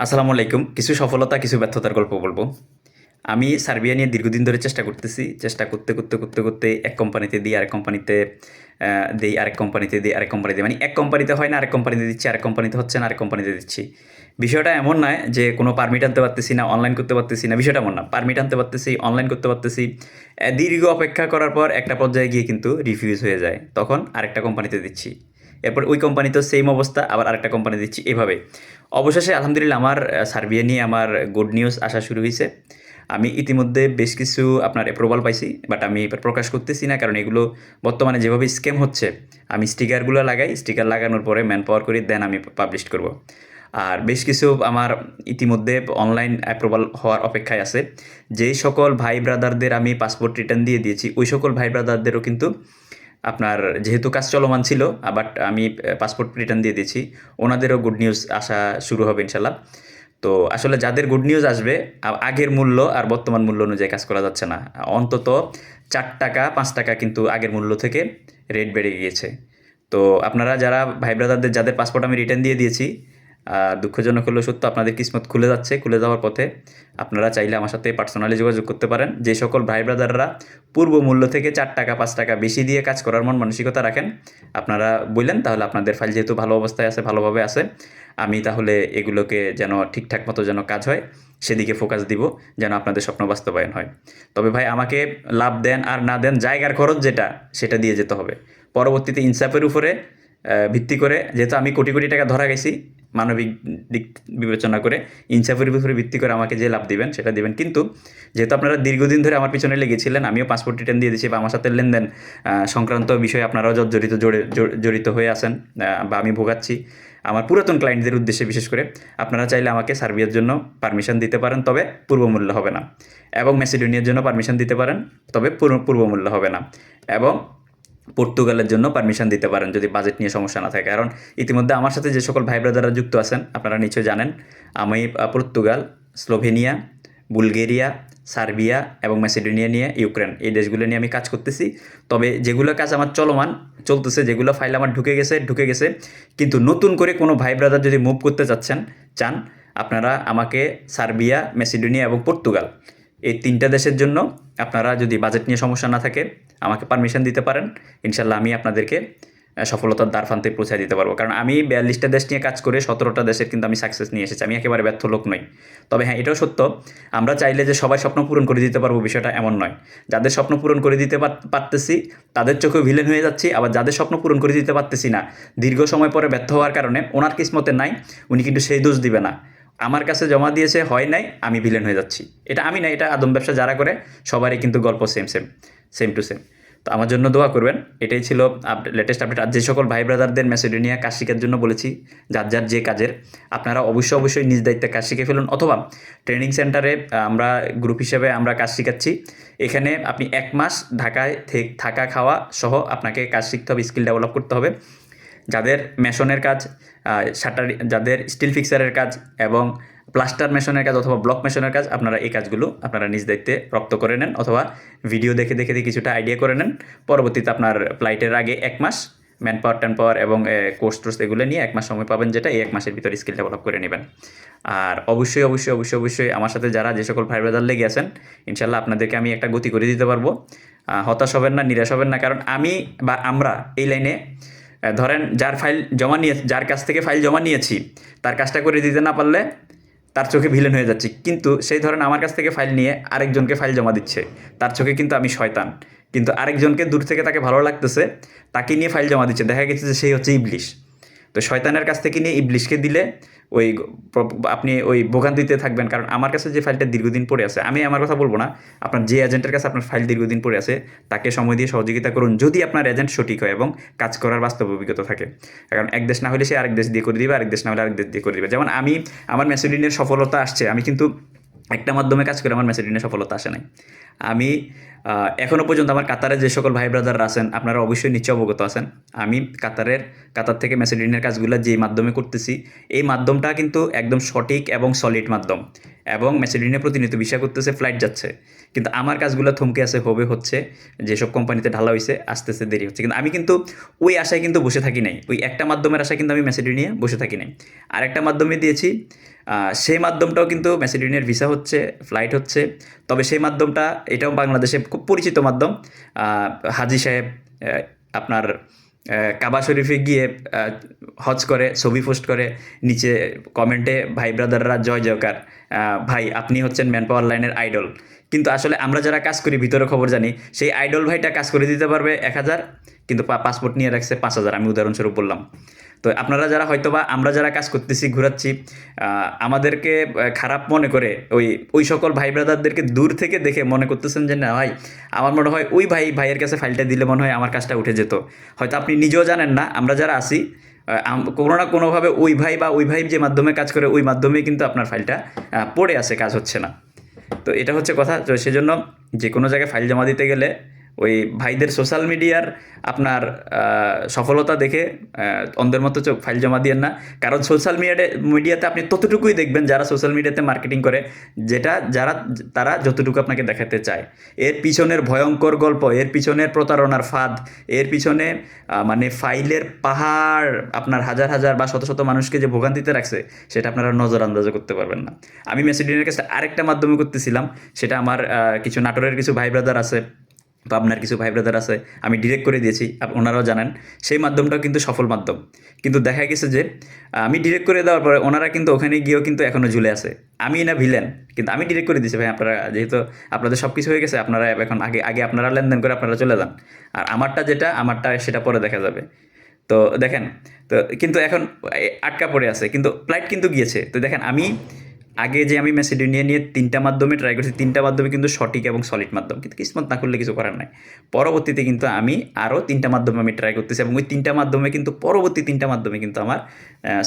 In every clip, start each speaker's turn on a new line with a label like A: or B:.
A: আসসালামু আলাইকুম। কিছু সফলতা, কিছু ব্যর্থতার গল্প বলব। আমি সার্বিয়া নিয়ে দীর্ঘদিন ধরে চেষ্টা করতেছি। চেষ্টা করতে এক কোম্পানিতে দিই, আরেক কোম্পানিতে দেই, আরেক কোম্পানিতে দিই, আরেক কোম্পানিতে মানে এক কোম্পানিতে হয় না, আরেক কোম্পানিতে দিচ্ছি, আরেক কোম্পানিতে হচ্ছে না, আরেক কোম্পানিতে দিচ্ছি। বিষয়টা এমন নয় যে কোনো পারমিট আনতে পারতেছি না, অনলাইন করতে পারতেছি না, বিষয়টা এমন না। পারমিট আনতে পারতেছি, অনলাইন করতে পারতেছি। দীর্ঘ অপেক্ষা করার পর একটা পর্যায়ে গিয়ে কিন্তু রিফিউজ হয়ে যায়। তখন আরেকটা কোম্পানিতে দিচ্ছি। এরপর ওই কোম্পানিতেও সেম অবস্থা, আবার আরেকটা কোম্পানি দিচ্ছি, এভাবে। অবশেষে আলহামদুলিল্লাহ আমার সার্বিয়া নিয়ে আমার গুড নিউজ আসা শুরু হয়েছে। আমি ইতিমধ্যে বেশ কিছু আপনার অ্যাপ্রুভাল পাইছি, বাট আমি এবার প্রকাশ করতেছি না, কারণ এগুলো বর্তমানে যেভাবে স্ক্যাম হচ্ছে, আমি স্টিকারগুলো লাগাই, স্টিকার লাগানোর পরে ম্যান পাওয়ার করি, দেন আমি পাবলিশ করব। আর বেশ কিছু আমার ইতিমধ্যে অনলাইন অ্যাপ্রুভাল হওয়ার অপেক্ষায় আছে। যেই সকল ভাই ব্রাদারদের আমি পাসপোর্ট রিটার্ন দিয়ে দিয়েছি, ওই সকল ভাই ব্রাদারদেরও কিন্তু আপনার যেহেতু কাজ চলমান ছিল, বাট আমি পাসপোর্ট রিটার্ন দিয়ে দিয়েছি, ওনাদেরও গুড নিউজ আসা শুরু হবে ইনশাল্লাহ। তো আসলে যাদের গুড নিউজ আসবে, আগের মূল্য আর বর্তমান মূল্য অনুযায়ী কাজ করা যাচ্ছে না। অন্তত 4 টাকা 5 টাকা কিন্তু আগের মূল্য থেকে রেট বেড়ে গিয়েছে। তো আপনারা যারা ভাই ব্রাদারদের যাদের পাসপোর্ট আমি রিটার্ন দিয়ে দিয়েছি, দুঃখজনক হলেও সত্য, আপনাদের কিসমত খুলে যাচ্ছে, খুলে যাওয়ার পথে। আপনারা চাইলে আমার সাথে পার্সোনালি যোগাযোগ করতে পারেন। যে সকল ভাই ব্রাদাররা পূর্ব মূল্য থেকে 4 টাকা 5 টাকা বেশি দিয়ে কাজ করার মন মানসিকতা রাখেন, আপনারা বললেন, তাহলে আপনাদের ফাইল যেহেতু ভালো অবস্থায় আছে, ভালোভাবে আছে, আমি তাহলে এগুলোকে যেন ঠিকঠাক মতো যেন কাজ হয়, সেদিকে ফোকাস দিব, যেন আপনাদের স্বপ্ন বাস্তবায়ন হয়। তবে ভাই আমাকে লাভ দেন আর না দেন, জায়গার খরচ যেটা, সেটা দিয়ে যেতে হবে। পরবর্তীতে ইনসাফের উপরে ভিত্তি করে, যেহেতু আমি কোটি কোটি টাকা ধরা গেছি, মানবিক দিক বিবেচনা করে ইনসাফের উপরে ভিত্তি করে আমাকে যে লাভ দিবেন সেটা দিবেন। কিন্তু যেহেতু আপনারা দীর্ঘদিন ধরে আমার পিছনে লেগেছিলেন, আমিও পাসপোর্ট রিটার্ন দিয়ে দিয়েছি, বা আমার সাথে লেনদেন সংক্রান্ত বিষয়ে আপনারাও জড়িত হয়ে আছেন, বা আমি ভোগাচ্ছি আমার পুরাতন ক্লায়েন্টদের উদ্দেশ্যে বিশেষ করে। আপনারা চাইলে আমাকে সার্বিয়ার জন্য পারমিশন দিতে পারেন, তবে পূর্বমূল্য হবে না। এবং ম্যাসিডোনিয়ার জন্য পারমিশন দিতে পারেন, তবে পূর্বমূল্য হবে না। এবং পর্তুগালের জন্য পারমিশন দিতে পারেন, যদি বাজেট নিয়ে সমস্যা না থাকে। কারণ ইতিমধ্যে আমার সাথে যে সকল ভাই ব্রাদাররা যুক্ত আছেন, আপনারা নিশ্চয়ই জানেন, আমি পর্তুগাল, স্লোভেনিয়া, বুলগেরিয়া, সার্বিয়া এবং ম্যাসিডোনিয়া নিয়ে, ইউক্রেন, এই দেশগুলো নিয়ে আমি কাজ করতেছি। তবে যেগুলো কাজ আমার চলমান চলতেছে, যেগুলো ফাইল আমার ঢুকে গেছে, কিন্তু নতুন করে কোনো ভাই ব্রাদার যদি মুভ করতে চান, আপনারা আমাকে সার্বিয়া, ম্যাসিডোনিয়া এবং পর্তুগাল, এই 3টা দেশের জন্য আপনারা যদি বাজেট নিয়ে সমস্যা না থাকে, আমাকে পারমিশন দিতে পারেন। ইনশাল্লাহ আমি আপনাদেরকে সফলতার দ্বারপ্রান্তে পৌঁছে দিতে পারবো। কারণ আমি 42টা দেশ নিয়ে কাজ করে 17টা দেশের কিন্তু আমি সাকসেস নিয়ে এসেছি। আমি একেবারে ব্যর্থ লোক নই। তবে হ্যাঁ, এটাও সত্য, আমরা চাইলে যে সবাই স্বপ্ন পূরণ করে দিতে পারবো, বিষয়টা এমন নয়। যাদের স্বপ্ন পূরণ করে দিতে পারতেছি, তাদের চোখেও ভিলেন হয়ে যাচ্ছি। আবার যাদের স্বপ্ন পূরণ করে দিতে পারতেছি না, দীর্ঘ সময় পরে ব্যর্থ হওয়ার কারণে, ওনার কিসমতে নাই, উনি কিন্তু সেই দোষ দিবে না। আমার কাছে জমা দিয়েছে, হয় নাই, আমি ভিলেন হয়ে যাচ্ছি। এটা আমি না, এটা আদম ব্যবসা যারা করে সবারই কিন্তু গল্প সেম টু সেম। তো আমার জন্য দোয়া করবেন। এটাই ছিল লেটেস্ট আপডেট। আর যে সকল ভাই ব্রাদারদের ম্যাসিডোনিয়া কাজ শেখার জন্য বলেছি, যার যার যে কাজের, আপনারা অবশ্যই নিজ দায়িত্বে কাজ শিখে ফেলুন, অথবা ট্রেনিং সেন্টারে আমরা গ্রুপ হিসেবে আমরা কাজ শিখাচ্ছি। এখানে আপনি 1 মাস ঢাকায় থাকা খাওয়া সহ আপনাকে কাজ শিখতে হবে, স্কিল ডেভেলপ করতে হবে। যাদের মেশনের কাজ, যাদের স্টিল ফিক্সারের কাজ এবং প্লাস্টার মেশনের কাজ অথবা ব্লক মেশনের কাজ, আপনারা এই কাজগুলো আপনারা নিজ দায়িত্বে রপ্ত করে নেন, অথবা ভিডিও দেখে কিছুটা আইডিয়া করে নেন। পরবর্তীতে আপনার ফ্লাইটের আগে 1 মাস ম্যান পাওয়ার, ট্যান পাওয়ার এবং কোর্স এগুলো নিয়ে 1 মাস সময় পাবেন, যেটা এই 1 মাসের ভিতরে স্কিল ডেভেলপ করে নেবেন। আর অবশ্যই আমার সাথে যারা যে সকল ভাই ব্রাদার লেগে আছেন, ইনশাল্লাহ আপনাদেরকে আমি একটা গতি করে দিতে পারবো। হতাশ হবেন না, নিরাশ হবেন না, কারণ আমি বা আমরা এই লাইনে, ধরেন যার কাছ থেকে ফাইল জমা নিয়েছি, তার কাজটা করে দিতে না পারলে তার চোখে ভিলেন হয়ে যাচ্ছি। কিন্তু সেই ধরেন আমার কাছ থেকে ফাইল নিয়ে আরেকজনকে ফাইল জমা দিচ্ছে, তার চোখে কিন্তু আমি শয়তান। কিন্তু আরেকজনকে দূর থেকে তাকে ভালো লাগতেছে, তাকে নিয়ে ফাইল জমা দিচ্ছে, দেখা গেছে যে সেই হচ্ছে ইবলিশ। তো শয়তানের কাছ থেকে নিয়ে ইবলিশকে দিলে ওই আপনি ওই ভোগান্তিতে থাকবেন। কারণ আমার কাছে যে ফাইলটা দীর্ঘদিন পড়ে আছে, আমি আমার কথা বলবো না, আপনার যে এজেন্টের কাছে আপনার ফাইল দীর্ঘদিন পড়ে আছে, তাকে সময় দিয়ে সহযোগিতা করুন, যদি আপনার এজেন্ট সঠিক হয় এবং কাজ করার বাস্তব অভিজ্ঞতা থাকে। কারণ এক দেশ না হলে সে আরেক দেশ দিয়ে করে দিবে, আরেক দেশ না হলে আরেক দেশ দিয়ে করে দিবে। যেমন আমার ম্যাসিডোনিয়ার সফলতা আসছে, আমি কিন্তু একটা মাধ্যমে কাজ করে আমার ম্যাসিডোনিয়ার সফলতা আসে নাই। আমি এখনও পর্যন্ত আমার কাতারে যে সকল ভাই ব্রাদাররা আছেন, আপনারা অবশ্যই নিশ্চয় অবগত আছেন, আমি কাতার থেকে ম্যাসিডোনিয়ার কাজগুলো যেই মাধ্যমে করতেছি, এই মাধ্যমটা কিন্তু একদম সঠিক এবং সলিড মাধ্যম। এবং ম্যাসিডোনিয়া প্রতিনিয়ত ভিসা করতেছে, ফ্লাইট যাচ্ছে, কিন্তু আমার কাজগুলো থমকে আছে, হচ্ছে, যেসব কোম্পানিতে ঢালা হয়েছে আসতেছে, দেরি হচ্ছে। কিন্তু আমি কিন্তু ওই আশায় কিন্তু বসে থাকি নাই, ওই একটা মাধ্যমের আশায় কিন্তু আমি ম্যাসিডোনিয়া বসে থাকি নাই। আরেকটা মাধ্যমে দিয়েছি, সেই মাধ্যমটাও কিন্তু ম্যাসিডোনিয়ার ভিসা হচ্ছে, ফ্লাইট হচ্ছে। তবে সেই মাধ্যমটা এটাও বাংলাদেশে খুব পরিচিত মাধ্যম। হাজী সাহেব আপনার কাবা শরীফে গিয়ে হজ করে, ছবি পোস্ট করে, নিচে কমেন্টে ভাই ব্রাদাররা জয় জয়কার, ভাই আপনি হচ্ছেন ম্যান পাওয়ার লাইনের আইডল। কিন্তু আসলে আমরা যারা কাজ করি ভিতরে খবর জানি, সেই আইডল ভাইটা কাজ করে দিতে পারবে 1000, কিন্তু পাসপোর্ট নিয়ে রাখছে 5000। আমি উদাহরণস্বরূপ বললাম। তো আপনারা যারা হয়তোবা আমরা যারা কাজ করতেছি ঘুরাচ্ছি, আমাদেরকে খারাপ মনে করে ওই সকল ভাই ব্রাদারদেরকে দূর থেকে দেখে মনে করতেছেন যে না ভাই, আমার মনে হয় ওই ভাইয়ের কাছে ফাইলটা দিলে মনে হয় আমার কাজটা উঠে যেত। হয়তো আপনি নিজেও জানেন না, আমরা যারা আছি কোনো না কোনোভাবে ওই ভাই যে মাধ্যমে কাজ করে ওই মাধ্যমেই কিন্তু আপনার ফাইলটা পড়ে আছে, কাজ হচ্ছে না। তো এটা হচ্ছে কথা। তো সেজন্য যে কোনো জায়গায় ফাইল জমা দিতে গেলে ওই ভাইদের সোশ্যাল মিডিয়ার আপনার সফলতা দেখে অন্ধের মতো ফাইল জমা দিয়েন না। কারণ সোশ্যাল মিডিয়াতে আপনি ততটুকুই দেখবেন যারা সোশ্যাল মিডিয়াতে মার্কেটিং করে, তারা যতটুকু আপনাকে দেখাতে চায়। এর পিছনের ভয়ঙ্কর গল্প, এর পিছনের প্রতারণার ফাঁদ, এর পিছনে মানে ফাইলের পাহাড় আপনার হাজার হাজার বা শত শত মানুষকে যে ভোগান্তিতে রাখছে, সেটা আপনারা নজর আন্দাজও করতে পারবেন না। আমি ম্যাসিডোনিয়ার কাছে আরেকটা মাধ্যমে করতেছিলাম, সেটা আমার কিছু নাটোরের কিছু ভাই ব্রাদার আছে, পাবনার কিছু ভাই ব্রাদার আছে, আমি ডিরেক্ট করে দিয়েছি, ওনারাও জানেন। সেই মাধ্যমটাও কিন্তু সফল মাধ্যম। কিন্তু দেখা গেছে যে আমি ডিরেক্ট করে দেওয়ার পরে ওনারা কিন্তু ওখানে গিয়েও কিন্তু এখনও ঝুলে আছে। আমি না ভিলেন, কিন্তু আমি ডিরেক্ট করে দিয়েছি, ভাই আপনারা যেহেতু আপনাদের সব কিছু হয়ে গেছে, আপনারা এখন আগে আপনারা লেনদেন করে আপনারা চলে যান, আর আমারটা সেটা পরে দেখা যাবে। তো দেখেন, তো কিন্তু এখন আটকা পড়ে আছে, কিন্তু ফ্লাইট কিন্তু গিয়েছে। তো দেখেন, আমি ম্যাসিডোনিয়া নিয়ে 3টা মাধ্যমে ট্রাই করছি, 3টা মাধ্যমে কিন্তু সঠিক এবং সলিড মাধ্যম, কিন্তু কিসমত না করলে কিছু করার নাই। পরবর্তীতে কিন্তু আমি আরও 3টা মাধ্যমে আমি ট্রাই করতেছি, এবং ওই 3টা মাধ্যমে কিন্তু পরবর্তী 3টা মাধ্যমে কিন্তু আমার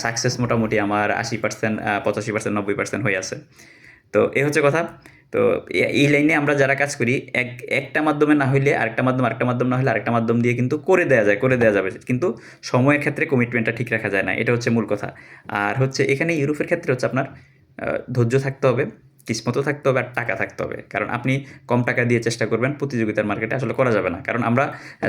A: সাকসেস মোটামুটি আমার 80%, 85%, 90% হয়ে আছে। তো এই হচ্ছে কথা। তো এই লাইনে আমরা যারা কাজ করি, একটা মাধ্যমে না হইলে আরেকটা মাধ্যম না হলে আরেকটা মাধ্যম দিয়ে কিন্তু করে দেওয়া যাবে, কিন্তু সময়ের ক্ষেত্রে কমিটমেন্টটা ঠিক রাখা যায় না, এটা হচ্ছে মূল কথা। আর হচ্ছে এখানে ইউরোপের ক্ষেত্রে হচ্ছে আপনার ধৈর্য থাকতে হবে, কিসমতও থাকতে হবে, আর টাকা থাকতে হবে। কারণ আপনি কম টাকা দিয়ে চেষ্টা করবেন, প্রতিযোগিতার মার্কেটে আসলে করা যাবে না। কারণ আমরা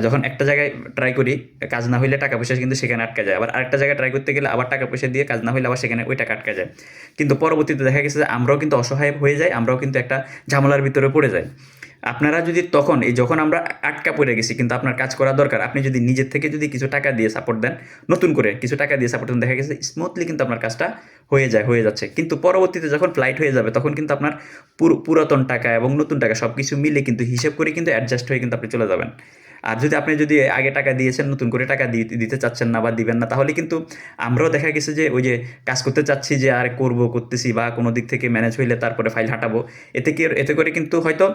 A: যখন একটা জায়গায় ট্রাই করি, কাজ না হইলে টাকা পয়সা কিন্তু সেখানে আটকা যায়, আবার আরেকটা জায়গায় ট্রাই করতে গেলে আবার টাকা পয়সা দিয়ে কাজ না হইলে আবার সেখানে ওই টাকা আটকা যায়। কিন্তু পরবর্তীতে দেখা গেছে যে আমরাও কিন্তু অসহায় হয়ে যাই, আমরাও কিন্তু একটা ঝামেলার ভিতরে পড়ে যাই। আপনারা যদি যখন আমরা আটকা পড়ে গেছি, কিন্তু আপনার কাজ করা দরকার, আপনি যদি নিজের থেকে যদি কিছু টাকা দিয়ে সাপোর্ট দেন, নতুন করে কিছু টাকা দিয়ে সাপোর্ট দেন, দেখা গেছে স্মুথলি কিন্তু আপনার কাজটা হয়ে যাচ্ছে। কিন্তু পরবর্তীতে যখন ফ্লাইট হয়ে যাবে, তখন কিন্তু আপনার পুরাতন টাকা এবং নতুন টাকা সব কিছু মিলে কিন্তু হিসেব করে কিন্তু অ্যাডজাস্ট হয়ে কিন্তু আপনি চলে যাবেন। আর আপনি যদি আগে টাকা দিয়েছেন, নতুন করে টাকা দিতে চাচ্ছেন না বা দিবেন না, তাহলে কিন্তু আমরাও দেখা গেছে যে ওই যে কাজ করতে চাচ্ছি যে আর করতেছি, বা কোনো দিক থেকে ম্যানেজ হইলে তারপরে ফাইল হাঁটাবো, এতে করে কিন্তু হয়তো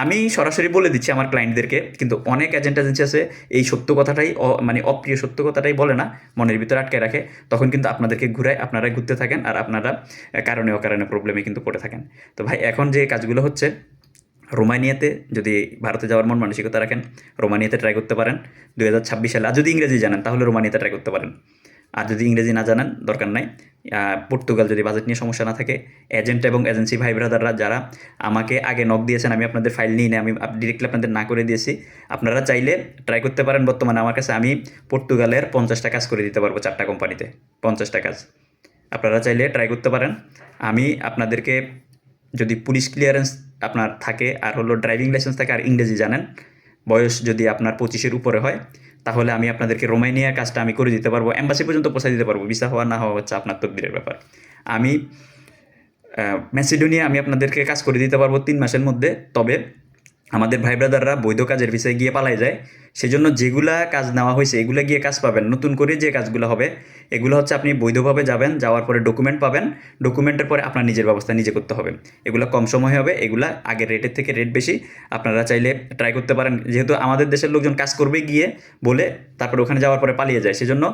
A: আমি সরাসরি বলে দিচ্ছি আমার ক্লায়েন্টদেরকে, কিন্তু অনেক এজেন্সি আছে এই সত্য কথাটাই মানে অপ্রিয় সত্য কথাটাই বলে না, মনের ভিতরে আটকে রাখে। তখন কিন্তু আপনাদেরকে ঘুরায়, আপনারা ঘুরতে থাকেন, আর আপনারা কারণে অকারণে প্রবলেমে কিন্তু পড়ে থাকেন। তো ভাই, এখন যে কাজগুলো হচ্ছে, রোমানিয়াতে যদি ভারতে যাওয়ার মন মানসিকতা রাখেন, রোমানিয়াতে ট্রাই করতে পারেন 2026 সালে। আর যদি ইংরেজি জানেন তাহলে রোমানিয়াতে ট্রাই করতে পারেন। আর যদি ইংরেজি না জানেন, দরকার নাই, পর্তুগাল, যদি বাজেট নিয়ে সমস্যা না থাকে। এজেন্ট এবং এজেন্সি ভাই ব্রাদাররা যারা আমাকে আগে নক দিয়েছেন, আমি আপনাদের ফাইল নিই না, আমি ডিরেক্টলি আপনাদের না করে দিয়েছি, আপনারা চাইলে ট্রাই করতে পারেন। বর্তমানে আমার কাছে আমি পর্তুগালের 50টা কাজ করে দিতে পারবো 4টা কোম্পানিতে, 50টা কাজ। আপনারা চাইলে ট্রাই করতে পারেন। আমি আপনাদেরকে, যদি পুলিশ ক্লিয়ারেন্স আপনার থাকে, আর হলো ড্রাইভিং লাইসেন্স থাকে, আর ইংরেজি জানেন, বয়স যদি আপনার 25-এর উপরে হয়, তাহলে আমি আপনাদেরকে রোমানিয়ার কাজটা আমি করে দিতে পারবো, এম্বাসি পর্যন্ত পৌঁছে দিতে পারবো। ভিসা হওয়া না হওয়া হচ্ছে আপনার তকদিরের ব্যাপার। আমি ম্যাসিডোনিয়া আমি আপনাদেরকে কাজ করে দিতে পারবো 3 মাসের মধ্যে। তবে আমাদের ভাই ব্রাদাররা বৈধ কাজের ভিসায় গিয়ে পালায় যায়, সেজন্য যেগুলা কাজ নেওয়া হয়েছে এগুলো গিয়ে কাজ পাবেন। নতুন করে যে কাজগুলো হবে, এগুলো হচ্ছে আপনি বৈধভাবে যাবেন, যাওয়ার পরে ডকুমেন্ট পাবেন, ডকুমেন্টের পরে আপনার নিজের ব্যবস্থা নিজে করতে হবে। এগুলো কম সময় হবে, এগুলা আগের রেটের থেকে রেট বেশি। আপনারা চাইলে ট্রাই করতে পারেন, যেহেতু আমাদের দেশের লোকজন কাজ করবে গিয়ে বলে তারপরে ওখানে যাওয়ার পরে পালিয়ে যায়, সেজন্য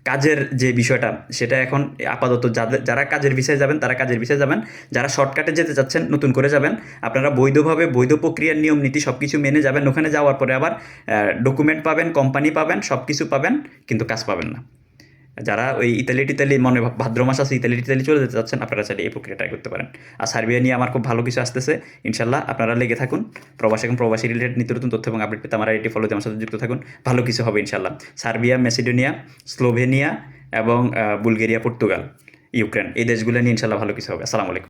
A: কাজের যে বিষয়টা সেটা এখন আপাতত যারা কাজের ভিসায় যাবেন তারা কাজের ভিসায় যাবেন, যারা শর্টকাটে যেতে চাচ্ছেন নতুন করে যাবেন, আপনারা বৈধভাবে বৈধ প্রক্রিয়ার নিয়ম নীতি সব কিছু মেনে যাবেন। ওখানে যাওয়ার পরে আবার ডকুমেন্ট পাবেন, কোম্পানি পাবেন, সব কিছু পাবেন, কিন্তু কাজ পাবেন না। যারা ওই ইতালি মনে ভাদ্র মাস আছে, ইতালি চলে যেতে চাচ্ছেন, আপনারা চাইলে এই প্রক্রিয়া ট্রাই করতে পারেন। আর সার্বিয়া নিয়ে আমার খুব ভালো কিছু আসতেছে, ইনশাল্লাহ আপনারা লেগে থাকুন। প্রবাসী রিলেটেড নিত্য নতুন তথ্য এবং আপডেট পেতে আমার এটি ফলোতে আমার সাথে যুক্ত থাকুন। ভালো কিছু হবে ইনশাল্লাহ। সার্বিয়া, ম্যাসিডোনিয়া, স্লোভেনিয়া এবং বুলগেরিয়া, পর্তুগাল, ইউক্রেন, এই দেশগুলো নিয়ে ইনশাল্লাহ ভালো কিছু হবে। আসসালামু আলাইকুম।